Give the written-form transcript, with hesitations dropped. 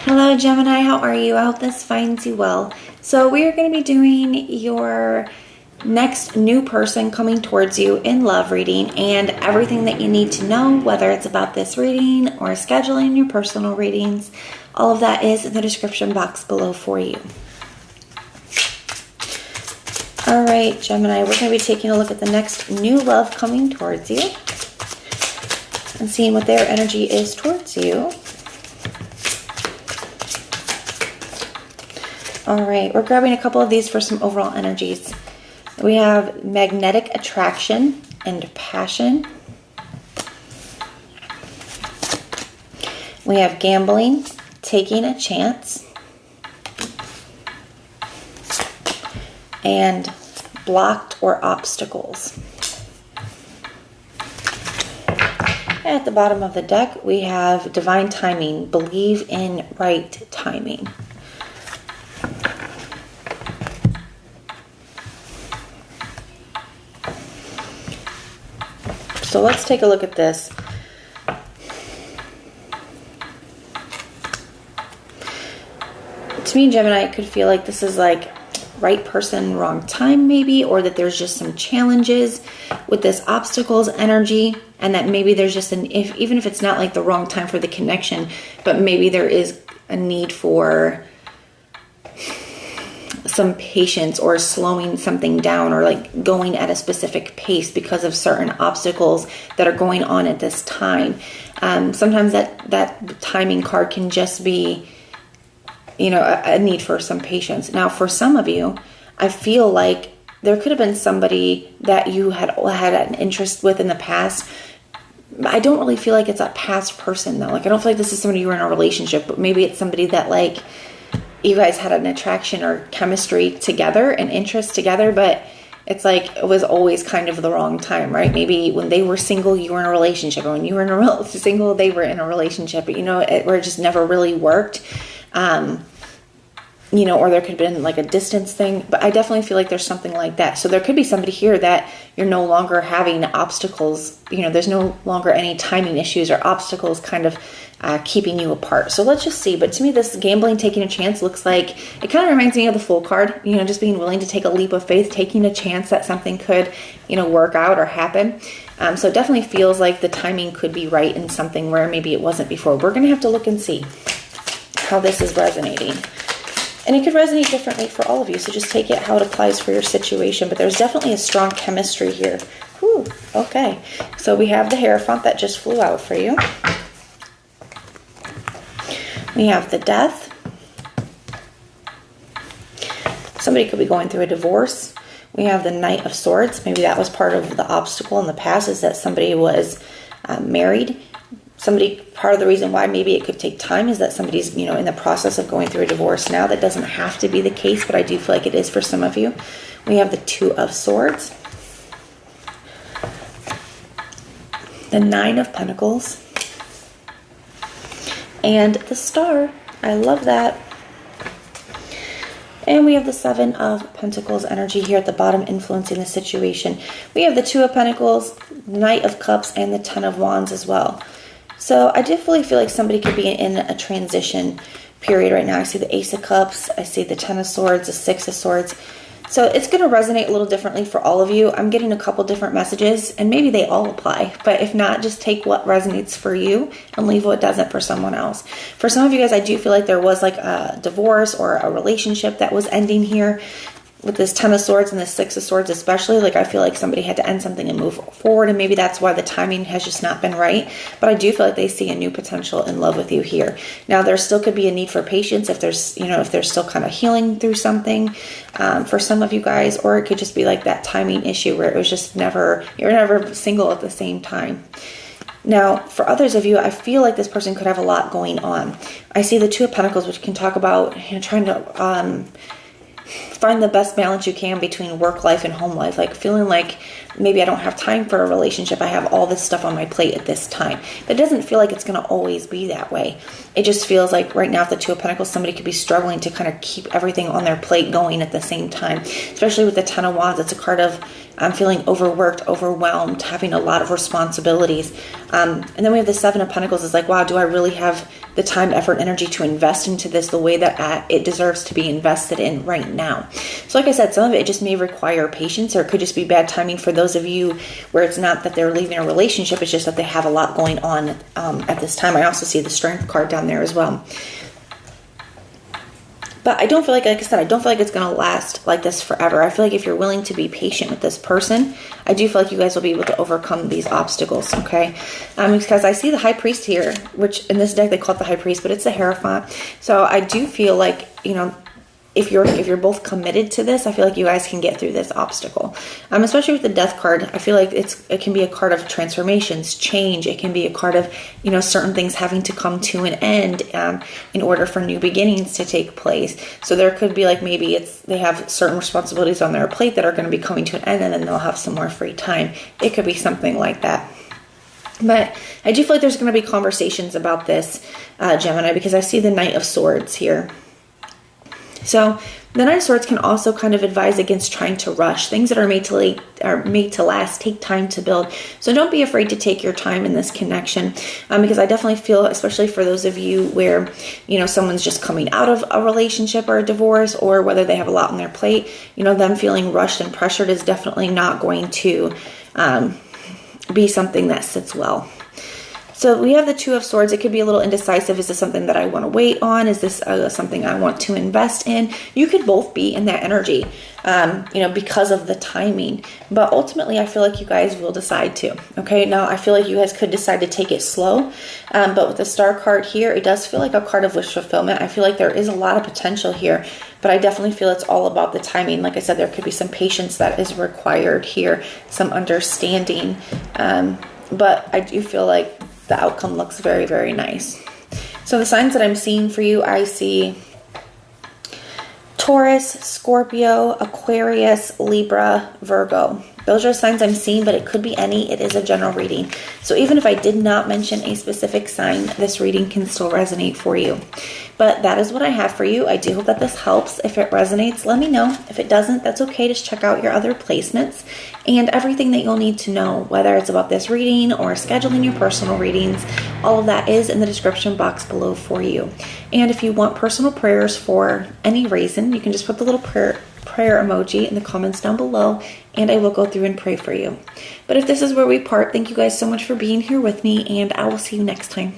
Hello Gemini, how are you? I hope this finds you well. So we are going to be doing your next new person coming towards you in love reading and everything that you need to know, whether it's about this reading or scheduling your personal readings. All of that is in the description box below for you. All right, Gemini, we're going to be taking a look at the next new love coming towards you and seeing what their energy is towards you. All right, we're grabbing a couple of these for some overall energies. We have magnetic attraction and passion. We have gambling, taking a chance, and blocked or obstacles. At the bottom of the deck, we have divine timing, believe in right timing. So let's take a look at this. To me, Gemini, it could feel like this is like right person, wrong time maybe, or that there's just some challenges with this obstacles energy, and that maybe there's just even if it's not like the wrong time for the connection, but maybe there is a need for some patience or slowing something down or like going at a specific pace because of certain obstacles that are going on at this time. Sometimes that timing card can just be, you know, a need for some patience. Now, for some of you, I feel like there could have been somebody that you had an interest with in the past. I don't really feel like it's a past person though. Like, I don't feel like this is somebody you were in a relationship, but maybe it's somebody that like you guys had an attraction or chemistry together, an interest together, but it's like it was always kind of the wrong time, right? Maybe when they were single, you were in a relationship, or when you were in a single, they were in a relationship, but you know, where it just never really worked. You know, or there could have been like a distance thing, but I definitely feel like there's something like that. So there could be somebody here that you're no longer having obstacles, you know, there's no longer any timing issues or obstacles kind of keeping you apart. So let's just see. But to me, this gambling, taking a chance looks like, it kind of reminds me of the Fool card, you know, just being willing to take a leap of faith, taking a chance that something could, you know, work out or happen. So it definitely feels like the timing could be right in something where maybe it wasn't before. We're going to have to look and see how this is resonating. And it could resonate differently for all of you, so just take it how it applies for your situation. But there's definitely a strong chemistry here. Whew, okay. So we have the Hierophant that just flew out for you. We have the Death. Somebody could be going through a divorce. We have the Knight of Swords. Maybe that was part of the obstacle in the past, is that somebody was married. Part of the reason why maybe it could take time is that somebody's, you know, in the process of going through a divorce now. That doesn't have to be the case, but I do feel like it is for some of you. We have the Two of Swords, the Nine of Pentacles, and the Star. I love that. And we have the Seven of Pentacles energy here at the bottom influencing the situation. We have the Two of Pentacles, Knight of Cups, and the Ten of Wands as well. So I definitely feel like somebody could be in a transition period right now. I see the Ace of Cups, I see the Ten of Swords, the Six of Swords. So it's going to resonate a little differently for all of you. I'm getting a couple different messages, and maybe they all apply. But if not, just take what resonates for you and leave what doesn't for someone else. For some of you guys, I do feel like there was like a divorce or a relationship that was ending here. With this Ten of Swords and the Six of Swords especially, like I feel like somebody had to end something and move forward, and maybe that's why the timing has just not been right. But I do feel like they see a new potential in love with you here. Now, there still could be a need for patience if there's, you know, if they're still kind of healing through something for some of you guys, or it could just be like that timing issue where it was just you're never single at the same time. Now, for others of you, I feel like this person could have a lot going on. I see the Two of Pentacles, which can talk about, you know, trying to find the best balance you can between work life and home life. Like feeling like maybe I don't have time for a relationship. I have all this stuff on my plate at this time. But it doesn't feel like it's going to always be that way. It just feels like right now with the Two of Pentacles, somebody could be struggling to kind of keep everything on their plate going at the same time. Especially with the Ten of Wands, it's a card of feeling overworked, overwhelmed, having a lot of responsibilities. And then we have the Seven of Pentacles. It's like, wow, do I really have the time, effort, energy to invest into this the way that it deserves to be invested in right now? So like I said, some of it just may require patience, or it could just be bad timing for those of you where it's not that they're leaving a relationship, it's just that they have a lot going on at this time. I also see the Strength card down there as well. But I don't feel like I said, I don't feel like it's going to last like this forever. I feel like if you're willing to be patient with this person, I do feel like you guys will be able to overcome these obstacles, okay? Because I see the High Priest here, which in this deck they call it the High Priest, but it's the Hierophant. So I do feel like, you know, if you're both committed to this, I feel like you guys can get through this obstacle. Especially with the Death card, I feel like it can be a card of transformations, change. It can be a card of, you know, certain things having to come to an end in order for new beginnings to take place. So there could be like maybe they have certain responsibilities on their plate that are going to be coming to an end, and then they'll have some more free time. It could be something like that. But I do feel like there's going to be conversations about this, Gemini, because I see the Knight of Swords here. So the Knight of Swords can also kind of advise against trying to rush. Things that are made to last take time to build. So don't be afraid to take your time in this connection, because I definitely feel, especially for those of you where, you know, someone's just coming out of a relationship or a divorce, or whether they have a lot on their plate, you know, them feeling rushed and pressured is definitely not going to be something that sits well. So we have the Two of Swords. It could be a little indecisive. Is this something that I want to wait on? Is this something I want to invest in? You could both be in that energy, you know, because of the timing. But ultimately, I feel like you guys will decide to. Okay, now I feel like you guys could decide to take it slow. But with the Star card here, it does feel like a card of wish fulfillment. I feel like there is a lot of potential here, but I definitely feel it's all about the timing. Like I said, there could be some patience that is required here, some understanding. But I do feel like the outcome looks very, very nice. So the signs that I'm seeing for you, I see Taurus, Scorpio, Aquarius, Libra, Virgo. Those are signs I'm seeing, but it could be any. It is a general reading. So even if I did not mention a specific sign, this reading can still resonate for you. But that is what I have for you. I do hope that this helps. If it resonates, let me know. If it doesn't, that's okay. Just check out your other placements and everything that you'll need to know, whether it's about this reading or scheduling your personal readings. All of that is in the description box below for you. And if you want personal prayers for any reason, you can just put the little prayer emoji in the comments down below, and I will go through and pray for you. But if this is where we part, thank you guys so much for being here with me, and I will see you next time.